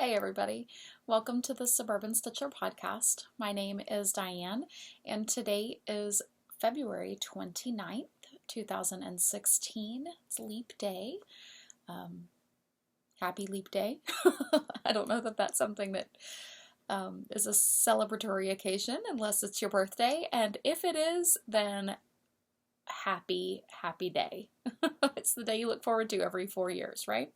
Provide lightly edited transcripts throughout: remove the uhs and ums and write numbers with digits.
Hey everybody, welcome to the Suburban Stitcher podcast. My name is Diane and today is February 29th, 2016. It's Leap Day. Happy Leap Day. I don't know that that's something that is a celebratory occasion unless it's your birthday, and if it is, then happy day. It's the day you look forward to every 4 years, right?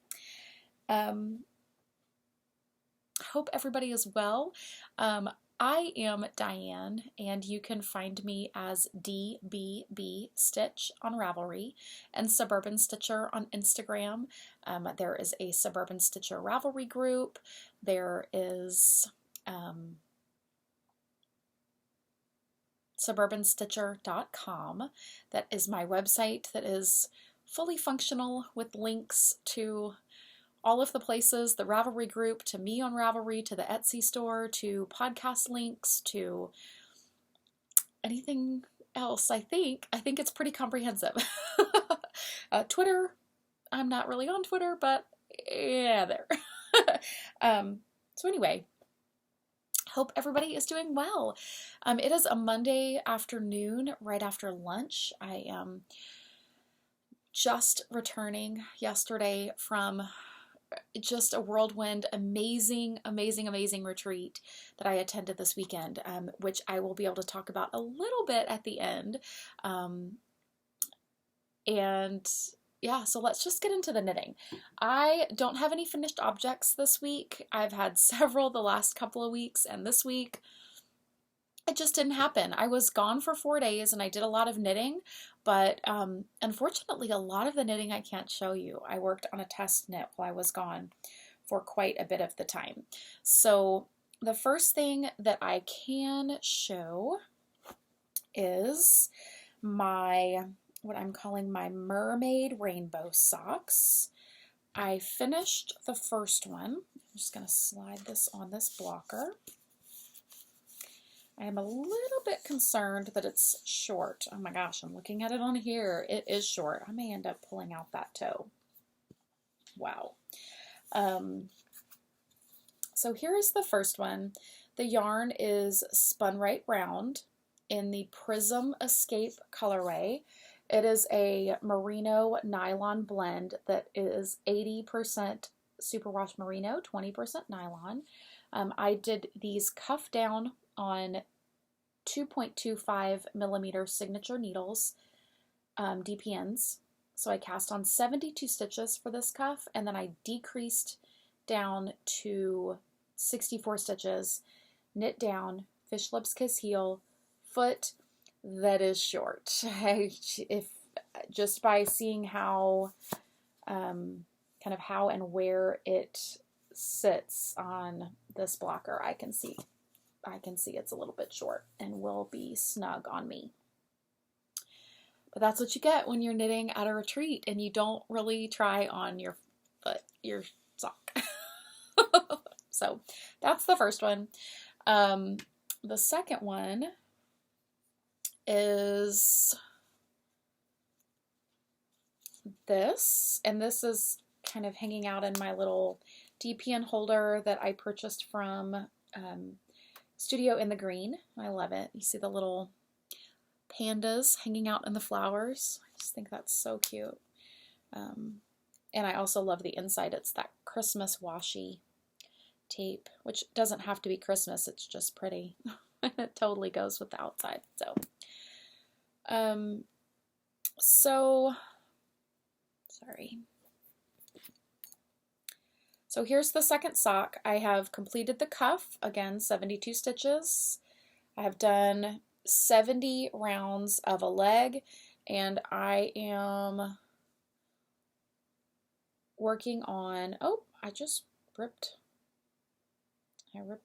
Hope everybody is well. I am Diane, and you can find me as DBB Stitch on Ravelry and Suburban Stitcher on Instagram. There is a Suburban Stitcher Ravelry group. There is suburbanstitcher.com. That is my website that is fully functional with links to all of the places, the Ravelry group, to me on Ravelry, to the Etsy store, to podcast links, to anything else. I think it's pretty comprehensive. Twitter, I'm not really on Twitter, but yeah, there. So anyway, hope everybody is doing well. It is a Monday afternoon, right after lunch. I am just returning yesterday from just a whirlwind, amazing retreat that I attended this weekend, which I will be able to talk about a little bit at the end. And yeah, so let's just get into the knitting. I don't have any finished objects this week. I've had several the last couple of weeks, and this week it just didn't happen. I was gone for 4 days and I did a lot of knitting, but unfortunately a lot of the knitting I can't show you. I worked on a test knit while I was gone for quite a bit of the time. So the first thing that I can show is what I'm calling my mermaid rainbow socks. I finished the first one. I'm just going to slide this on this blocker. I am a little bit concerned that it's short. Oh my gosh, I'm looking at it on here. It is short. I may end up pulling out that toe. Wow. So here is the first one. The yarn is Spun Right Round in the Prism Escape colorway. It is a merino nylon blend that is 80% superwash merino, 20% nylon. I did these cuff down on 2.25 millimeter signature needles, DPNs. So I cast on 72 stitches for this cuff, and then I decreased down to 64 stitches, knit down, fish lips kiss heel, foot that is short. If just by seeing how kind of how and where it sits on this blocker, I can see it's a little bit short and will be snug on me. But that's what you get when you're knitting at a retreat and you don't really try on your foot, your sock. So that's the first one. The second one is this, and this is kind of hanging out in my little DPN holder that I purchased from Studio in the Green. I love it. You see the little pandas hanging out in the flowers. I just think that's so cute. And I also love the inside. It's that Christmas washi tape, which doesn't have to be Christmas. It's just pretty. It totally goes with the outside. Sorry. So here's the second sock. I have completed the cuff, again 72 stitches. I have done 70 rounds of a leg, and I am working on, oh, I ripped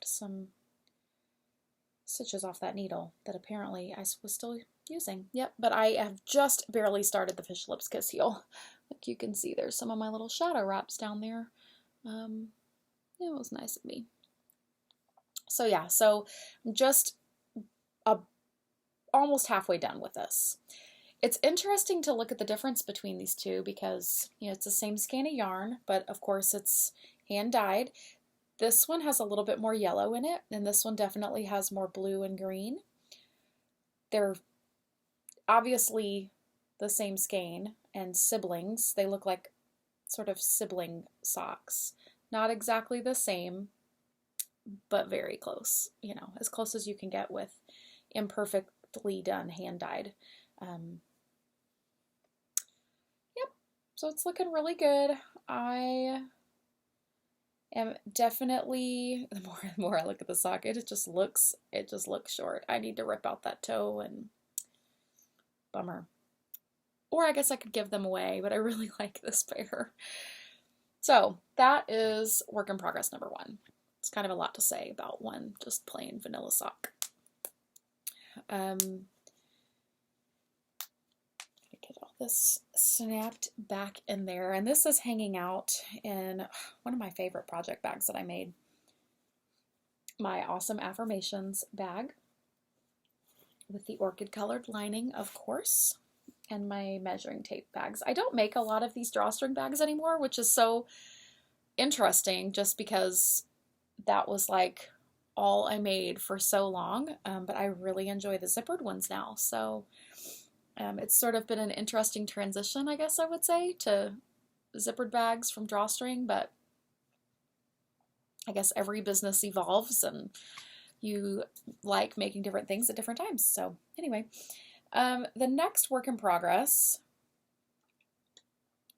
some stitches off that needle that apparently I was still using. Yep, but I have just barely started the fish lips kiss heel. Like you can see, there's some of my little shadow wraps down there. It was nice of me. So yeah, so I'm just almost halfway done with this. It's interesting to look at the difference between these two because, you know, it's the same skein of yarn, but of course it's hand dyed. This one has a little bit more yellow in it, and this one definitely has more blue and green. They're obviously the same skein and siblings. They look like sort of sibling socks. Not exactly the same, but very close, you know, as close as you can get with imperfectly done hand-dyed. Yep, so it's looking really good. I am definitely, the more I look at the sock, it just looks short. I need to rip out that toe, and bummer. Or I guess I could give them away, but I really like this pair. So that is work in progress number 1. It's kind of a lot to say about one just plain vanilla sock. Get all this snapped back in there, and this is hanging out in one of my favorite project bags that I made. My Awesome Affirmations bag with the orchid colored lining, of course, and my measuring tape bags. I don't make a lot of these drawstring bags anymore, which is so interesting just because that was like all I made for so long, but I really enjoy the zippered ones now. So it's sort of been an interesting transition, I guess I would say, to zippered bags from drawstring, but I guess every business evolves and you like making different things at different times. So anyway, the next work in progress,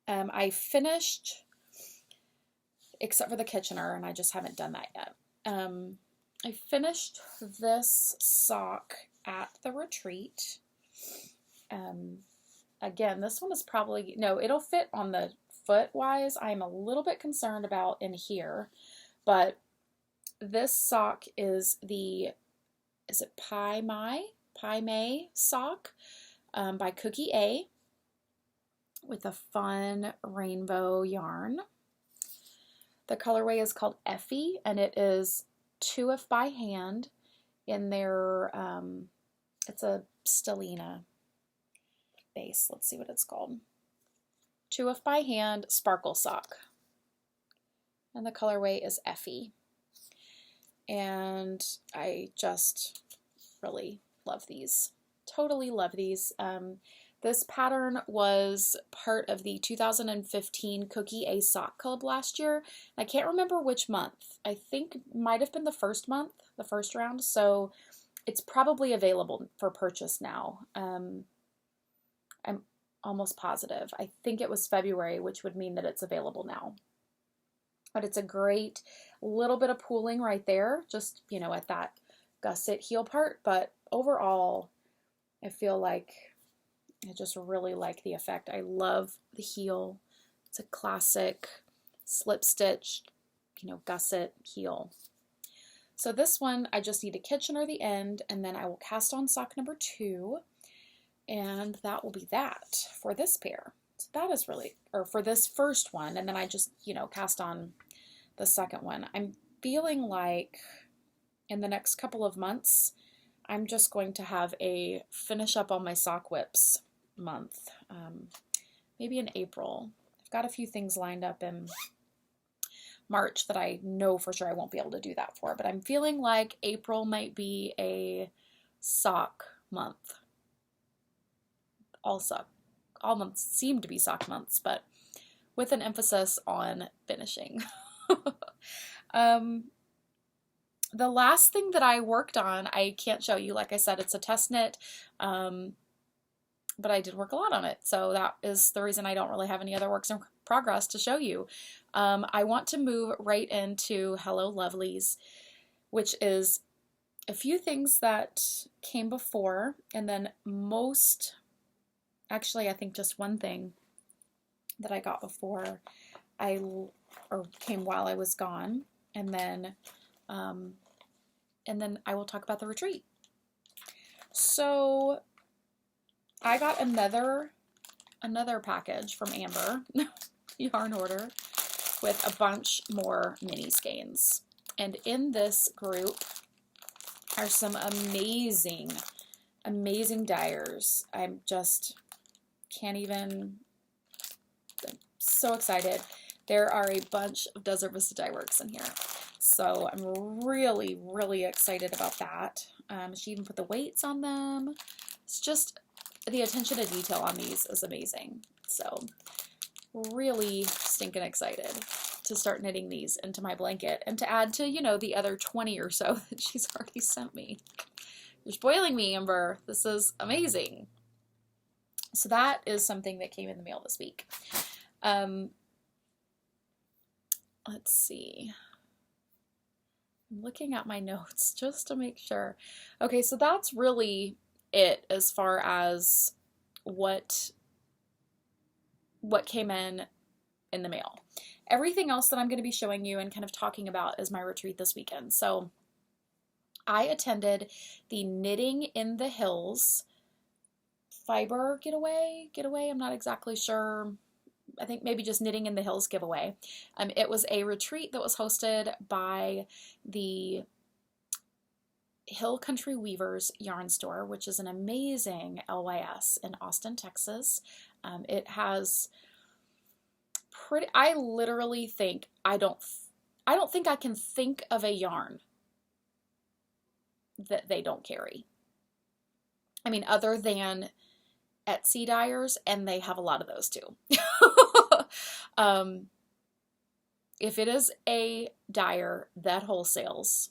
I finished, except for the Kitchener, and I just haven't done that yet. I finished this sock at the retreat. Again, this one is probably, no, it'll fit on the foot wise. I'm a little bit concerned about in here, but this sock is the, is it Pai Mei sock by Cookie A with a fun rainbow yarn. The colorway is called Effie, and it is 2F by hand in their, it's a Stellina base. Let's see what it's called. 2F by hand sparkle sock. And the colorway is Effie. And I just really love these. Totally love these. This pattern was part of the 2015 Cookie A Sock Club last year. I can't remember which month. I think it might have been the first month, the first round. So it's probably available for purchase now. I'm almost positive. I think it was February, which would mean that it's available now. But it's a great little bit of pooling right there, just, you know, at that gusset heel part. But overall, I feel like I just really like the effect. I love the heel. It's a classic slip stitched, you know, gusset heel. So this one, I just need to Kitchener the end, and then I will cast on sock number 2, and that will be that for this pair. So that is really, or for this first one, and then I just, you know, cast on the second one. I'm feeling like in the next couple of months, I'm just going to have a finish up on my sock whips month, maybe in April. I've got a few things lined up in March that I know for sure I won't be able to do that for, but I'm feeling like April might be a sock month. All months seem to be sock months, but with an emphasis on finishing. The last thing that I worked on, I can't show you. Like I said, it's a test knit, but I did work a lot on it. So that is the reason I don't really have any other works in progress to show you. I want to move right into Hello Lovelies, which is a few things that came before, and then actually I think just one thing that I got before or came while I was gone, and then I will talk about the retreat. So I got another package from Amber Yarn Order with a bunch more mini skeins, and in this group are some amazing dyers. I'm just can't even, I'm so excited. There are a bunch of Desert Vista Dye Works in here. So I'm really, really excited about that. She even put the weights on them. It's just, the attention to detail on these is amazing. So really stinking excited to start knitting these into my blanket and to add to, you know, the other 20 or so that she's already sent me. You're spoiling me, Amber. This is amazing. So that is something that came in the mail this week. Let's see. I'm looking at my notes just to make sure. Okay, so that's really it as far as what came in the mail. Everything else that I'm going to be showing you and kind of talking about is my retreat this weekend. So I attended the Knitting in the Hills fiber getaway. I'm not exactly sure. I think maybe just Knitting in the Hills giveaway. It was a retreat that was hosted by the Hill Country Weavers Yarn Store, which is an amazing LYS in Austin, Texas. It has pretty, I literally think, I don't think I can think of a yarn that they don't carry. I mean, other than Etsy dyers, and they have a lot of those too. If it is a dyer that wholesales,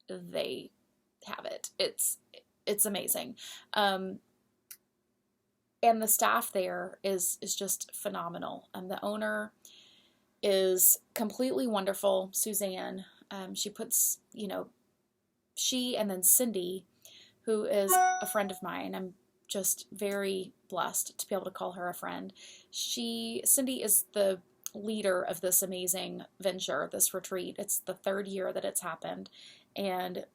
they have it. It's amazing. And the staff there is just phenomenal. The owner is completely wonderful, Suzanne. She puts, you know, she and then Cindy, who is a friend of mine. I'm just very blessed to be able to call her a friend. Cindy is the leader of this amazing venture, this retreat. It's the 3rd year that it's happened. And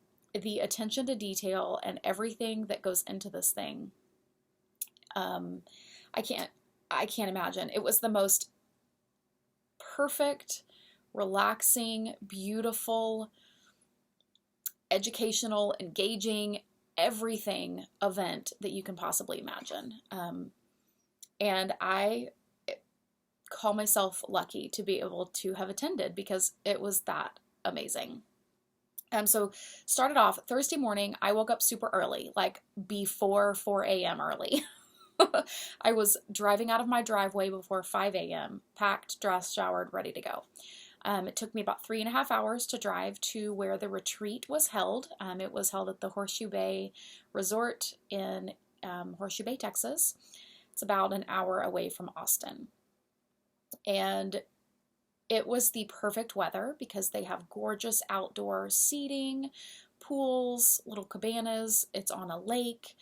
the attention to detail and everything that goes into this thing, I can't imagine. It was the most perfect, relaxing, beautiful, educational, engaging, everything event that you can possibly imagine. And I call myself lucky to be able to have attended because it was that amazing. So started off Thursday morning. I woke up super early, like before 4 a.m. early. I was driving out of my driveway before 5 a.m., packed, dressed, showered, ready to go. It took me about 3.5 hours to drive to where the retreat was held. It was held at the Horseshoe Bay Resort in Horseshoe Bay, Texas. It's about an hour away from Austin. And it was the perfect weather because they have gorgeous outdoor seating, pools, little cabanas. It's on a lake.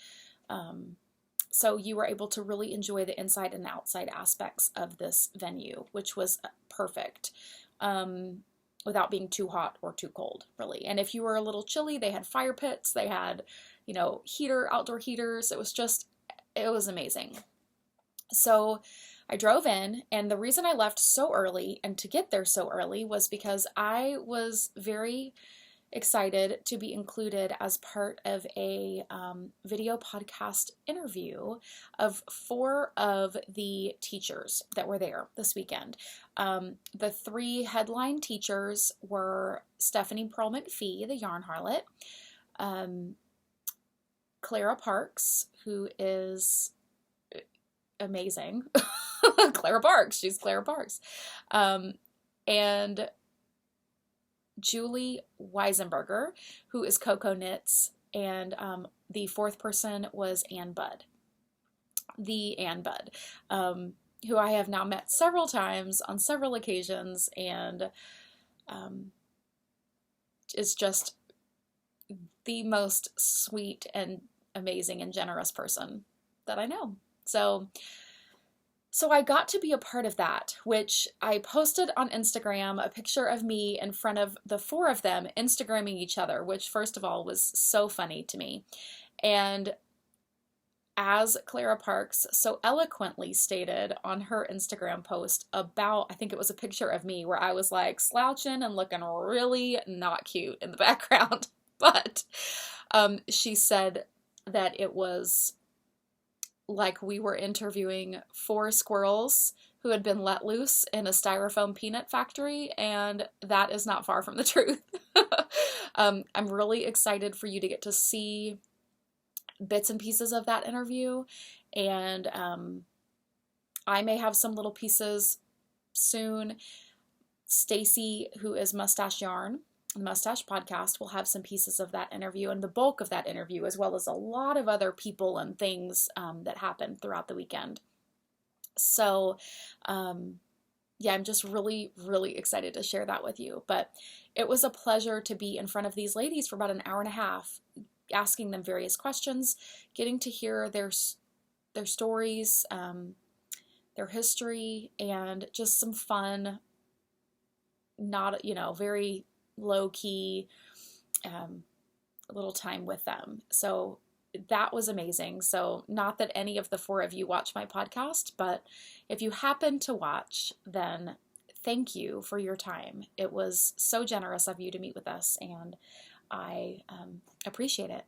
So you were able to really enjoy the inside and outside aspects of this venue, which was perfect. Without being too hot or too cold, really. And if you were a little chilly, they had fire pits, they had, you know, outdoor heaters. It was amazing. So I drove in, and the reason I left so early and to get there so early was because I was very excited to be included as part of a video podcast interview of 4 of the teachers that were there this weekend. The 3 headline teachers were Stephanie Pearl-McPhee, the Yarn Harlot, Clara Parks, who is amazing. Clara Parks, she's Clara Parks. And Julie Weisenberger, who is Coco Knits, and the 4th person was Ann Budd. The Ann Budd, who I have now met several times on several occasions, and is just the most sweet and amazing and generous person that I know. So I got to be a part of that, which I posted on Instagram a picture of me in front of the 4 of them Instagramming each other, which first of all was so funny to me. And as Clara Parks so eloquently stated on her Instagram post about, I think it was a picture of me where I was like slouching and looking really not cute in the background. But she said that it was like we were interviewing 4 squirrels who had been let loose in a styrofoam peanut factory, and that is not far from the truth. I'm really excited for you to get to see bits and pieces of that interview, and I may have some little pieces soon. Stacy, who is Mustache Yarn, the Mustache Podcast, will have some pieces of that interview and the bulk of that interview, as well as a lot of other people and things that happened throughout the weekend. So, yeah, I'm just really, really excited to share that with you. But it was a pleasure to be in front of these ladies for about an hour and a half, asking them various questions, getting to hear their stories, their history, and just some fun, not, very low-key little time with them. So that was amazing. So not that any of the four of you watch my podcast, but if you happen to watch, then thank you for your time. It was so generous of you to meet with us, and I appreciate it.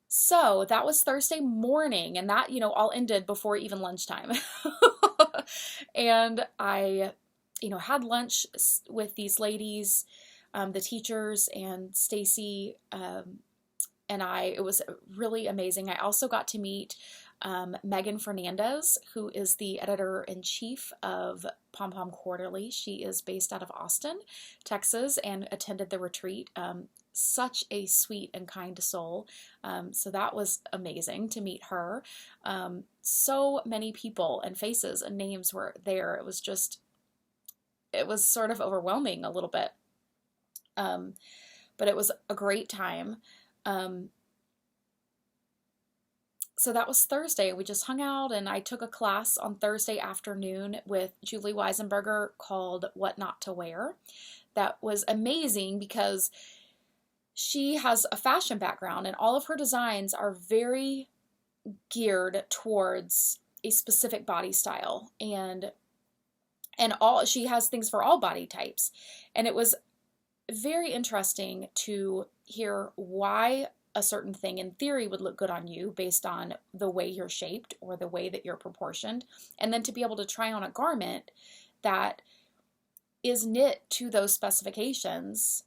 So that was Thursday morning, and that, all ended before even lunchtime. And I, had lunch with these ladies, the teachers, and Stacy, and it was really amazing. I also got to meet Megan Fernandez, who is the editor-in-chief of Pom Pom Quarterly. She is based out of Austin, Texas, and attended the retreat. Such a sweet and kind soul. So that was amazing to meet her. So many people and faces and names were there. It was sort of overwhelming a little bit. But it was a great time. So that was Thursday. We just hung out, and I took a class on Thursday afternoon with Julie Weisenberger called What Not to Wear. That was amazing because she has a fashion background, and all of her designs are very geared towards a specific body style, and she has things for all body types. And it was very interesting to hear why a certain thing in theory would look good on you based on the way you're shaped or the way that you're proportioned, and then to be able to try on a garment that is knit to those specifications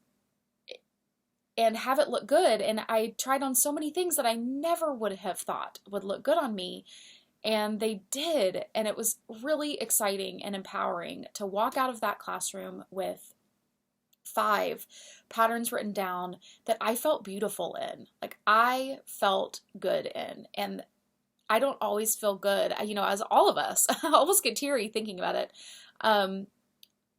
and have it look good. And I tried on so many things that I never would have thought would look good on me, and they did. And it was really exciting and empowering to walk out of that classroom with 5 patterns written down that I felt beautiful in. Like, I felt good in. And I don't always feel good, as all of us, I almost get teary thinking about it.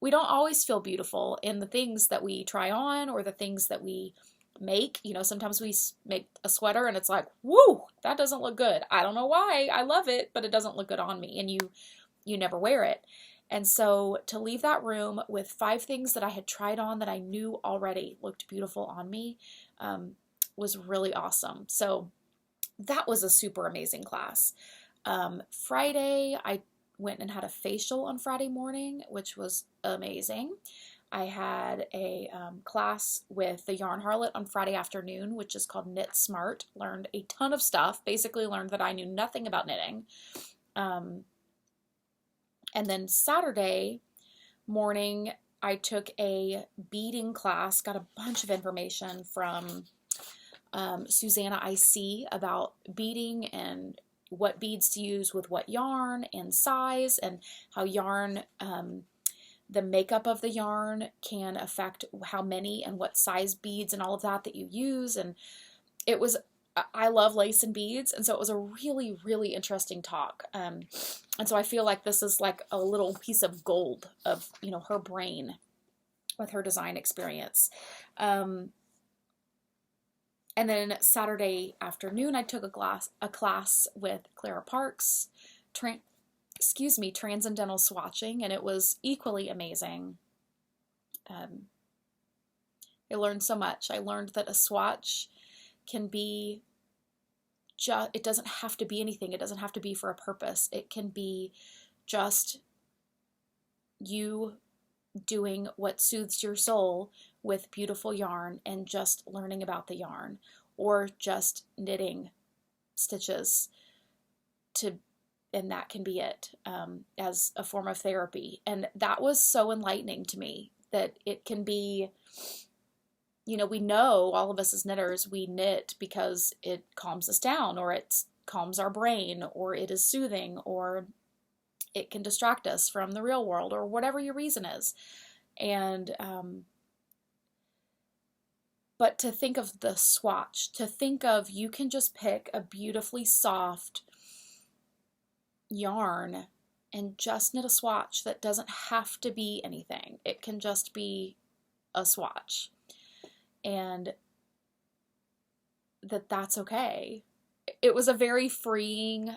We don't always feel beautiful in the things that we try on or the things that we make. Sometimes we make a sweater and it's like, woo, that doesn't look good. I don't know why. I love it, but it doesn't look good on me. And you never wear it. And so to leave that room with 5 things that I had tried on that I knew already looked beautiful on me was really awesome. So that was a super amazing class. Friday, I went and had a facial on Friday morning, which was amazing. I had a class with the Yarn Harlot on Friday afternoon, which is called Knit Smart. Learned a ton of stuff. Basically learned that I knew nothing about knitting. And then Saturday morning, I took a beading class, got a bunch of information from Susanna IC about beading and what beads to use with what yarn and size, and how yarn, the makeup of the yarn can affect how many and what size beads and all of that you use. And I love lace and beads, and so it was a really, really interesting talk. And so I feel like this is like a little piece of gold of, her brain with her design experience. And then Saturday afternoon, I took a class with Clara Parks, transcendental swatching, and it was equally amazing. I learned so much. I learned that a swatch can be it doesn't have to be anything. It doesn't have to be for a purpose. It can be just you doing what soothes your soul with beautiful yarn and just learning about the yarn, or just knitting stitches to and that can be it, as a form of therapy. And that was so enlightening to me, that it can be, we know, all of us as knitters, we knit because it calms us down, or it calms our brain, or it is soothing, or it can distract us from the real world, or whatever your reason is. And but to think of the swatch, to think of, you can just pick a beautifully soft yarn and just knit a swatch that doesn't have to be anything. It can just be a swatch, and that's okay. It was a very freeing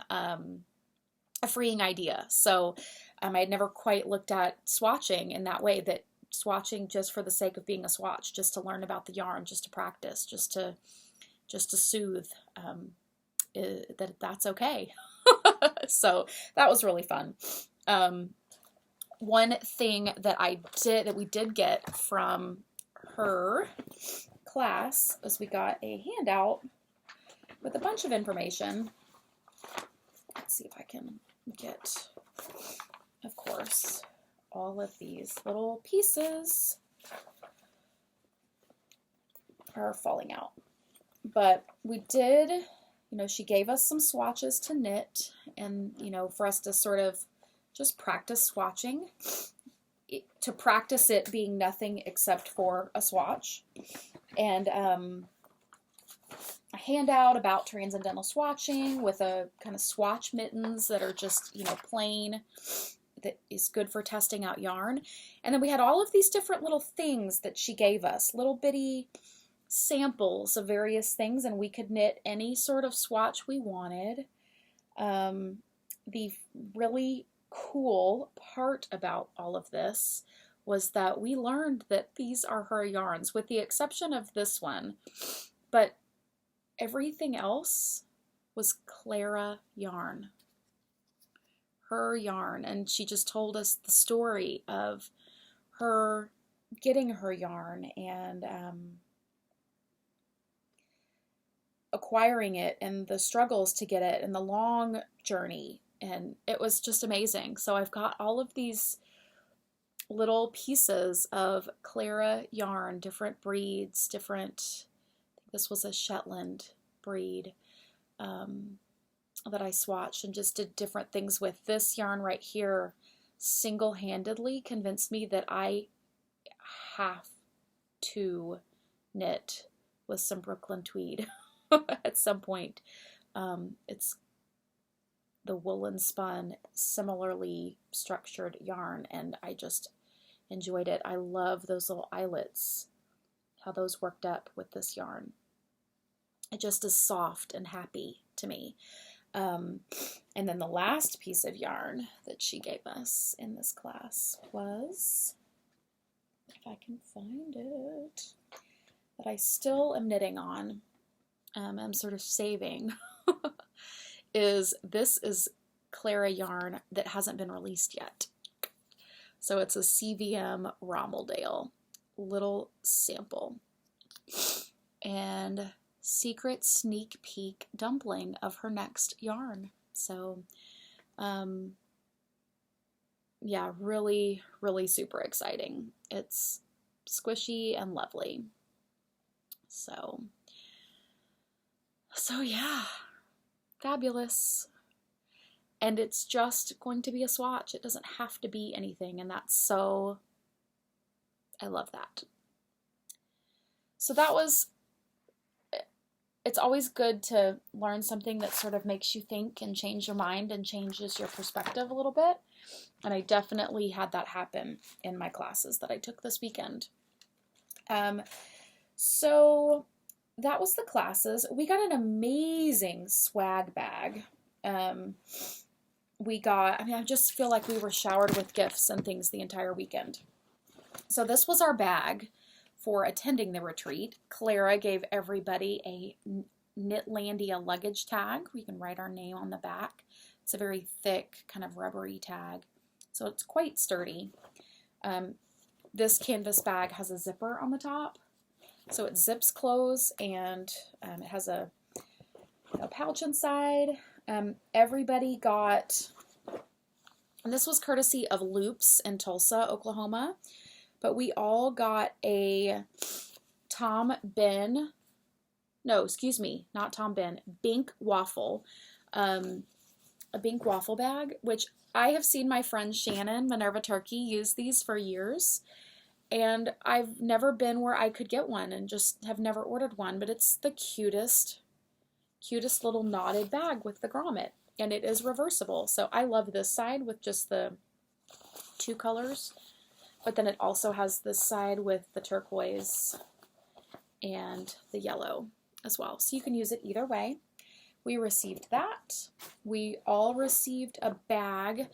idea. So I had never quite looked at swatching in that way, that swatching just for the sake of being a swatch, just to learn about the yarn, just to practice, just to soothe, that's okay. So that was really fun. One thing that we did get from her class was we got a handout with a bunch of information. Let's see if I can get, of course, all of these little pieces are falling out. But we did, she gave us some swatches to knit, and, for us to sort of just practice swatching, to practice it being nothing except for a swatch. And a handout about transcendental swatching with a kind of swatch mittens that are just, plain, that is good for testing out yarn. And then we had all of these different little things that she gave us, little bitty samples of various things, and we could knit any sort of swatch we wanted. The really cool part about all of this was that we learned that these are her yarns, with the exception of this one, but everything else was Clara yarn. Her yarn. And she just told us the story of her getting her yarn and acquiring it, and the struggles to get it, and the long journey. And it was just amazing. So I've got all of these little pieces of Clara yarn, different breeds, this was a Shetland breed, that I swatched and just did different things with. This yarn right here single-handedly convinced me that I have to knit with some Brooklyn tweed at some point. It's the woolen spun, similarly structured yarn, and I just enjoyed it. I love those little eyelets, how those worked up with this yarn. It just is soft and happy to me. And then the last piece of yarn that she gave us in this class was, if I can find it, that I still am knitting on, I'm sort of saving, this is Clara yarn that hasn't been released yet. So it's a CVM Rommeldale little sample, and secret sneak peek dumpling of her next yarn. So yeah, really, really super exciting. It's squishy and lovely. So yeah, fabulous. And it's just going to be a swatch. It doesn't have to be anything, and that's so, I love that. So that was, it's always good to learn something that sort of makes you think and change your mind and changes your perspective a little bit. And I definitely had that happen in my classes that I took this weekend. So that was the classes. We got an amazing swag bag. I just feel like we were showered with gifts and things the entire weekend. So this was our bag for attending the retreat. Clara gave everybody a Knitlandia luggage tag. We can write our name on the back. It's a very thick, kind of rubbery tag, so it's quite sturdy. This canvas bag has a zipper on the top, so it zips closed, and it has a pouch inside. Everybody got, and this was courtesy of Loops in Tulsa, Oklahoma, but we all got a Tom Ben, no, excuse me, not Tom Ben, Bink waffle, a Bink waffle bag, which I have seen my friend Shannon, Minerva Turkey, use these for years, and I've never been where I could get one and just have never ordered one, but it's the cutest little knotted bag with the grommet, and it is reversible. So I love this side with just the two colors, but then it also has this side with the turquoise and the yellow as well. So you can use it either way. We received that. We all received a bag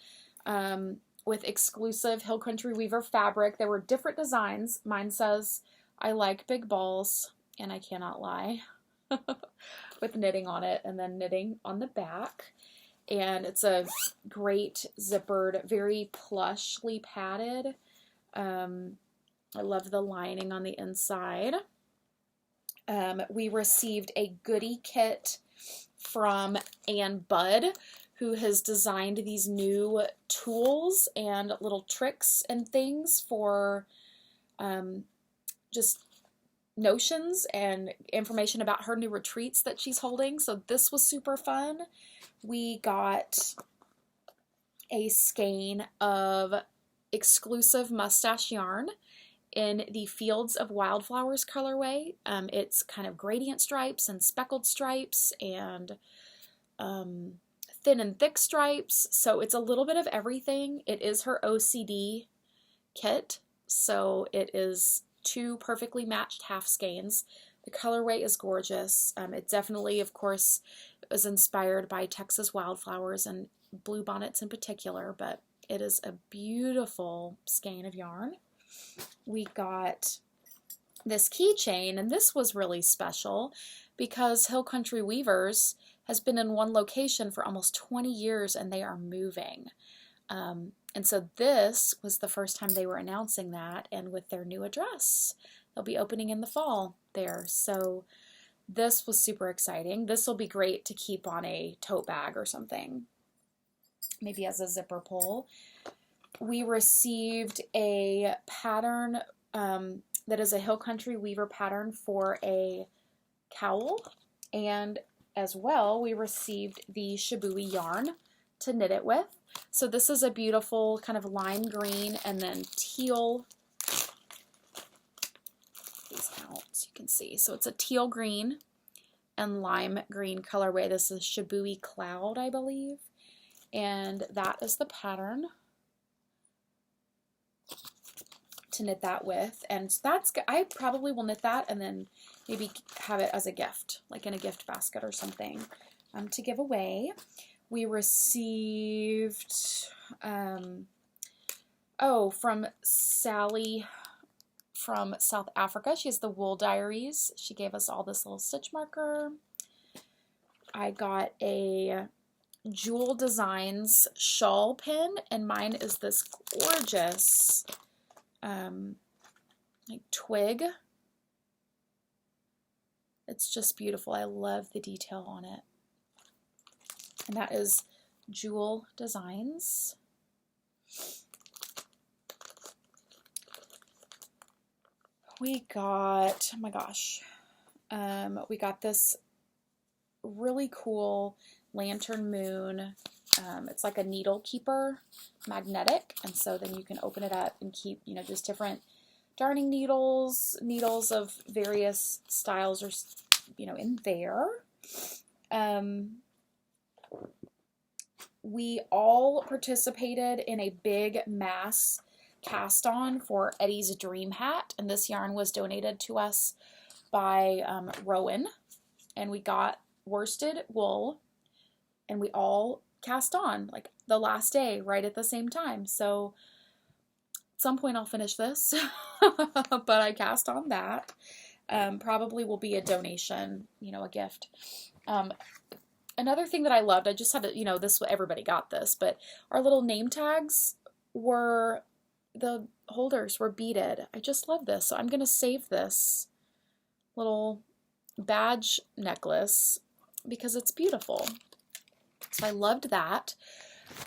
with exclusive Hill Country Weaver fabric. There were different designs. Mine says, "I like big balls," and I cannot lie, with knitting on it and then knitting on the back. And it's a great zippered, very plushly padded. I love the lining on the inside. We received a goodie kit from Ann Budd, who has designed these new tools and little tricks and things for just notions and information about her new retreats that she's holding. So this was super fun. We got a skein of exclusive mustache yarn in the Fields of Wildflowers colorway. It's kind of gradient stripes and speckled stripes and thin and thick stripes. So it's a little bit of everything. It is her OCD kit. So it is 2 perfectly matched half skeins. The colorway is gorgeous. It definitely, of course, was inspired by Texas wildflowers and bluebonnets in particular, but it is a beautiful skein of yarn. We got this keychain, and this was really special because Hill Country Weavers has been in one location for almost 20 years and they are moving. And so this was the first time they were announcing that, and with their new address. They'll be opening in the fall there. So this was super exciting. This will be great to keep on a tote bag or something, maybe as a zipper pull. We received a pattern that is a Hill Country Weaver pattern for a cowl, and as well we received the Shibui yarn to knit it with. So this is a beautiful kind of lime green and then teal. These out so you can see. So it's a teal green and lime green colorway. This is Shibui Cloud, I believe, and that is the pattern to knit that with. And that's, I probably will knit that and then maybe have it as a gift, like in a gift basket or something, to give away. We received, from Sally from South Africa. She has the Wool Diaries. She gave us all this little stitch marker. I got a Jewel Designs shawl pin, and mine is this gorgeous like twig. It's just beautiful. I love the detail on it. And that is Jewel Designs. We got, oh my gosh, we got this really cool lantern moon. It's like a needle keeper, magnetic, and so then you can open it up and keep, you know, just different darning needles of various styles, or, you know, in there. We all participated in a big mass cast on for Eddie's Dream Hat, and this yarn was donated to us by Rowan, and we got worsted wool, and we all cast on like the last day right at the same time. So at some point I'll finish this, but I cast on that. Probably will be a donation, you know, a gift. Another thing that I loved, I just had to, you know, this, everybody got this, but our little name tags were, the holders were beaded. I just love this. So I'm going to save this little badge necklace because it's beautiful. So I loved that.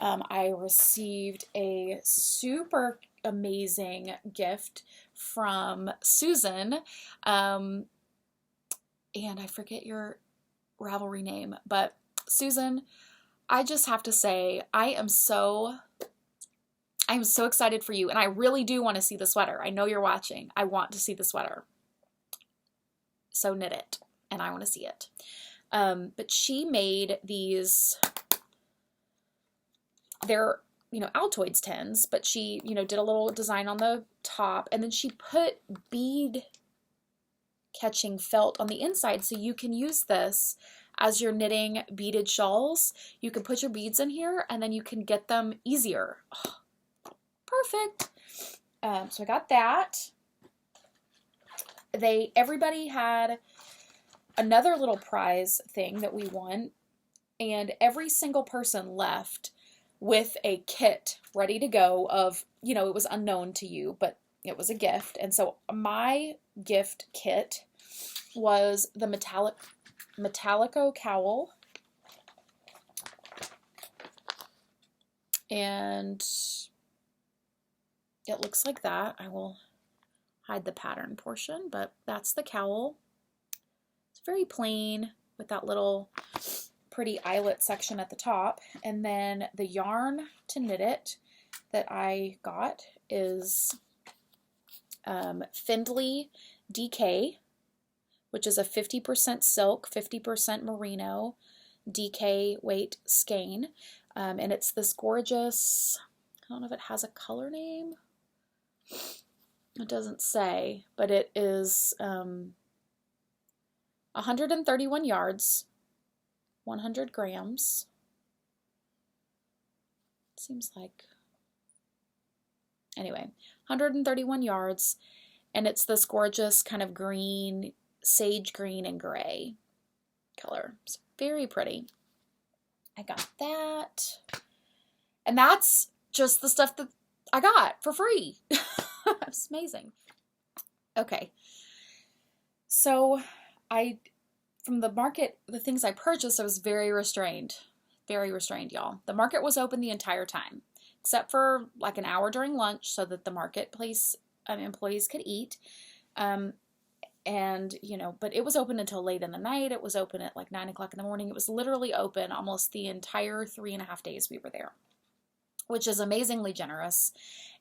I received a super amazing gift from Susan. And I forget your Ravelry name, but Susan, I just have to say, I'm so excited for you, and I really do want to see the sweater. I know you're watching. I want to see the sweater. So knit it, and I want to see it. But she made these, they're, Altoids tins, but she, did a little design on the top, and then she put bead catching felt on the inside, so you can use this as you're knitting beaded shawls. You can put your beads in here, and then you can get them easier. Oh, perfect. So I got that. Everybody had another little prize thing that we won, and every single person left with a kit ready to go of, it was unknown to you, but it was a gift. And so my gift kit was the Metallico cowl, and it looks like that. I will hide the pattern portion, but that's the cowl. It's very plain with that little pretty eyelet section at the top. And then the yarn to knit it that I got is Findley DK, which is a 50% silk, 50% merino DK weight skein. And it's this gorgeous, I don't know if it has a color name. It doesn't say, but it is 131 yards, 100 grams. Seems like, anyway, 131 yards, and it's this gorgeous kind of green, sage green and gray color. It's very pretty. I got that. And that's just the stuff that I got for free. It's amazing. Okay. So from the market, the things I purchased, I was very restrained, y'all. The market was open the entire time, except for like an hour during lunch so that the marketplace employees could eat. And, but it was open until late in the night. It was open at like 9 o'clock in the morning. It was literally open almost the entire 3.5 days we were there, which is amazingly generous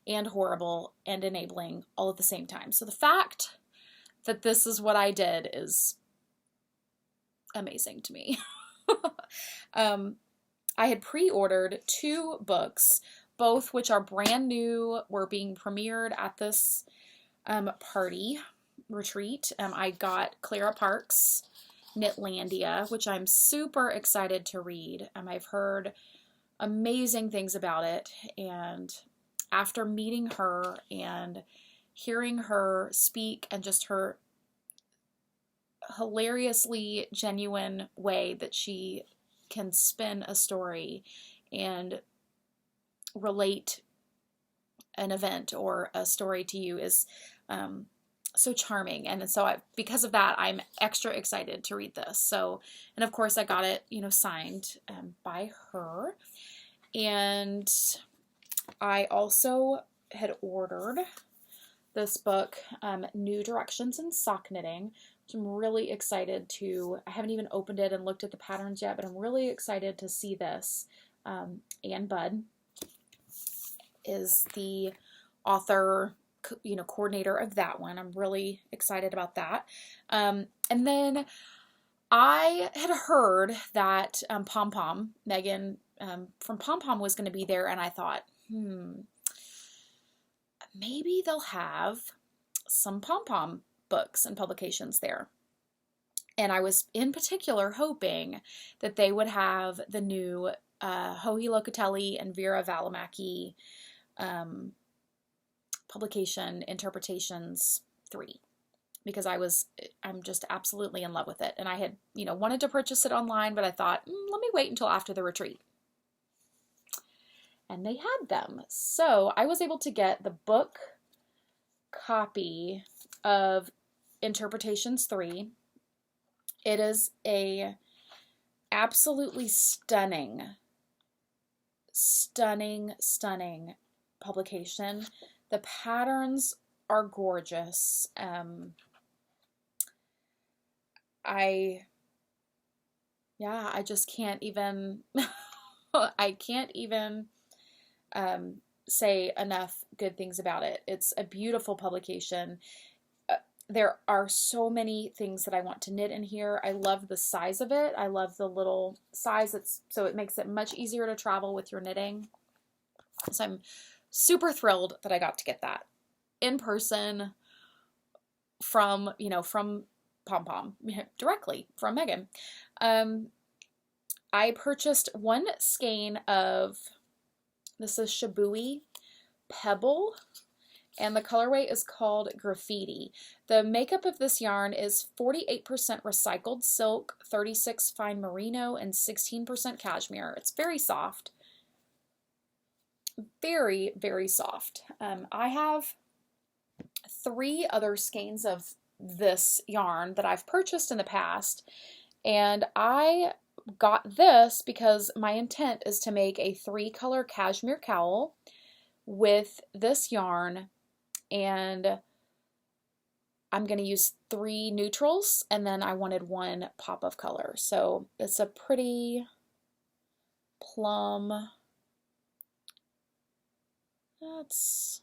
and horrible and enabling all at the same time. So the fact that this is what I did is amazing to me. I had pre-ordered 2 books, both which are brand new, were being premiered at this party retreat. I got Clara Parks' Knitlandia, which I'm super excited to read. I've heard amazing things about it, and after meeting her and hearing her speak and just her hilariously genuine way that she can spin a story and relate an event or a story to you is so charming. And so because of that, I'm extra excited to read this. So, and of course I got it, signed by her. And I also had ordered this book, New Directions in Sock Knitting, which I'm really excited to. I haven't even opened it and looked at the patterns yet, but I'm really excited to see this. Ann Budd is the author, coordinator of that one. I'm really excited about that. And then I had heard that Pom Pom, Megan from Pom Pom, was going to be there, and I thought, maybe they'll have some Pom Pom books and publications there. And I was in particular hoping that they would have the new Joji Locatelli and Vera Valimaki publication, Interpretations 3, because I'm just absolutely in love with it. And I had, wanted to purchase it online, but I thought, let me wait until after the retreat. And they had them. So I was able to get the book copy of Interpretations 3. It is a absolutely stunning, stunning, stunning publication. The patterns are gorgeous. I just can't even, I can't even say enough good things about it. It's a beautiful publication. There are so many things that I want to knit in here. I love the size of it. I love the little size. So it makes it much easier to travel with your knitting. So I'm super thrilled that I got to get that in person from, from Pom Pom, directly from Megan. I purchased one skein of, this is Shibui Pebble, and the colorway is called Graffiti. The makeup of this yarn is 48% recycled silk, 36% fine merino, and 16% cashmere. It's very soft. Very, very soft. I have 3 other skeins of this yarn that I've purchased in the past, and I got this because my intent is to make a 3-color cashmere cowl with this yarn, and I'm going to use 3 neutrals, and then I wanted 1 pop of color. So it's a pretty plum, that's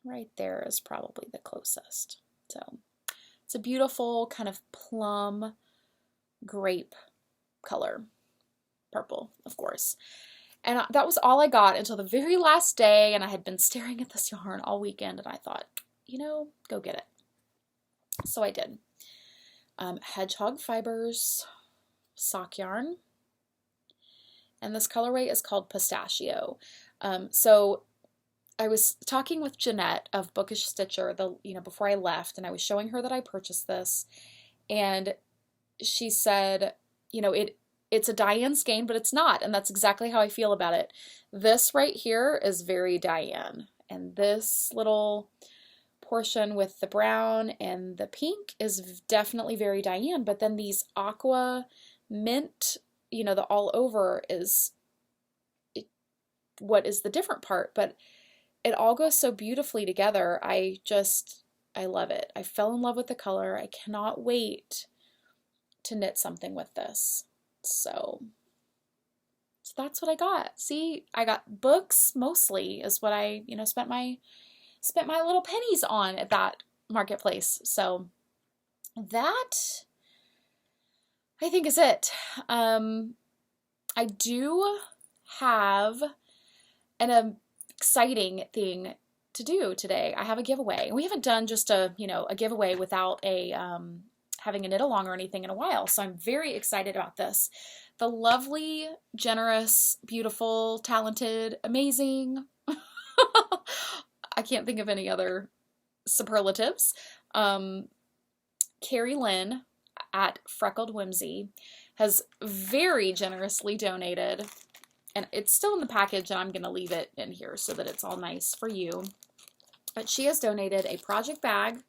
right there is probably the closest. So it's a beautiful kind of plum grape color, purple, of course. And that was all I got until the very last day, and I had been staring at this yarn all weekend, and I thought, go get it. So I did. Hedgehog Fibers sock yarn, and this colorway is called Pistachio. So I was talking with Jeanette of Bookish Stitcher, before I left, and I was showing her that I purchased this, and she said, it's a Diane skein, but it's not, and that's exactly how I feel about it. This right here is very Diane, and this little portion with the brown and the pink is definitely very Diane, but then these aqua mint, the all over is what is the different part, but it all goes so beautifully together. I love it. I fell in love with the color. I cannot wait to knit something with this. So that's what I got. See, I got books mostly is what I, spent my little pennies on at that marketplace. So that, I think, is it. I do have an exciting thing to do today. I have a giveaway. We haven't done just a giveaway without having a knit along or anything in a while, so I'm very excited about this. The lovely, generous, beautiful, talented, amazing, I can't think of any other superlatives, Carrie Lynn at Freckled Whimsy has very generously donated, and it's still in the package, and I'm going to leave it in here so that it's all nice for you, but she has donated a project bag,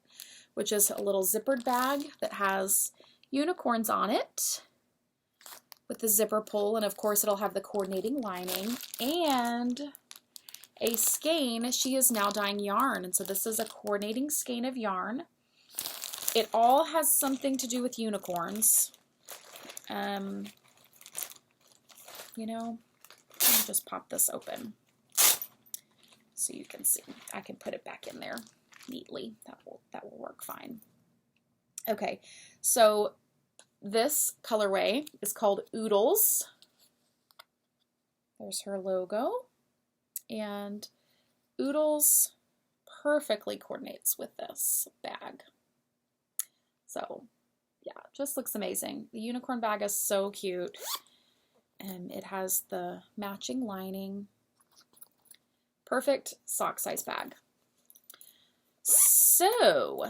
which is a little zippered bag that has unicorns on it with the zipper pull, and of course it'll have the coordinating lining, and a skein. She is now dyeing yarn, and so this is a coordinating skein of yarn. It all has something to do with unicorns. Let me just pop this open so you can see. I can put it back in there neatly. That will work fine. Okay, so this colorway is called Oodles. There's her logo, and Oodles perfectly coordinates with this bag. So yeah, just looks amazing. The unicorn bag is so cute, and it has the matching lining. Perfect sock size bag. So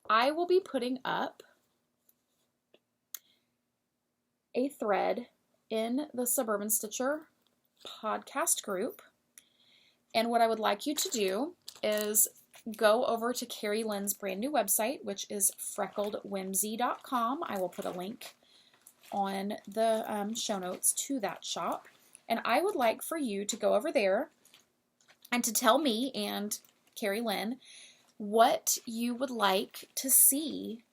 I will be putting up a thread in the Suburban Stitcher podcast group, and what I would like you to do is go over to Carrie Lynn's brand new website, which is freckledwhimsy.com. I will put a link on the show notes to that shop. And I would like for you to go over there and to tell me and Carrie Lynn what you would like to see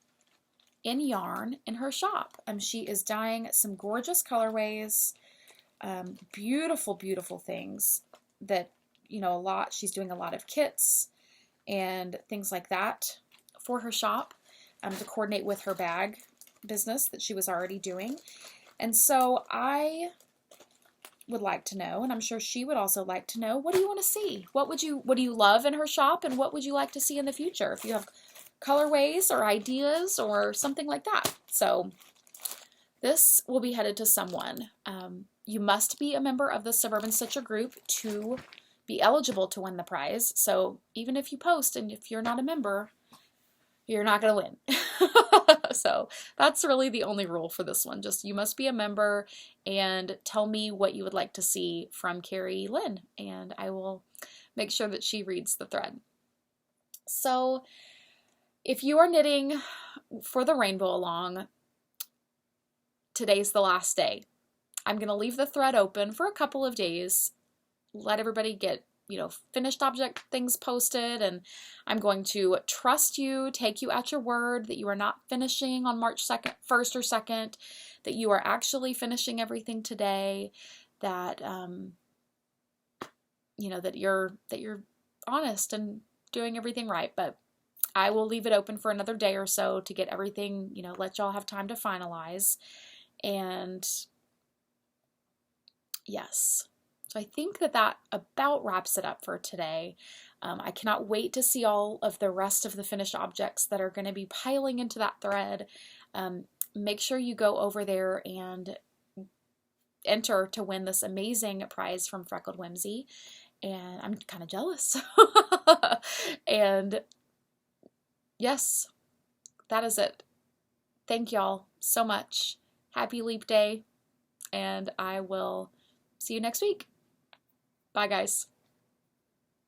in yarn in her shop. She is dyeing some gorgeous colorways, beautiful, beautiful things that, she's doing a lot of kits and things like that for her shop to coordinate with her bag business that she was already doing. And so I would like to know, and I'm sure she would also like to know, what do you want to see? What do you love in her shop, and what would you like to see in the future? If you have colorways or ideas or something like that. So this will be headed to someone. You must be a member of the Suburban Stitcher group to be eligible to win the prize. So even if you post and if you're not a member, you're not going to win. So that's really the only rule for this one. Just you must be a member and tell me what you would like to see from Carrie Lynn, and I will make sure that she reads the thread. So if you are knitting for the Rainbow Along, today's the last day. I'm going to leave the thread open for a couple of days, let everybody get finished object things posted, and I'm going to trust you, take you at your word that you are not finishing on March 2nd, 1st or 2nd, that you are actually finishing everything today, that that you're honest and doing everything right. But I will leave it open for another day or so to get everything, let y'all have time to finalize. And yes. So I think that about wraps it up for today. I cannot wait to see all of the rest of the finished objects that are going to be piling into that thread. Make sure you go over there and enter to win this amazing prize from Freckled Whimsy. And I'm kind of jealous. And yes, that is it. Thank y'all so much. Happy Leap Day. And I will see you next week. Bye, guys.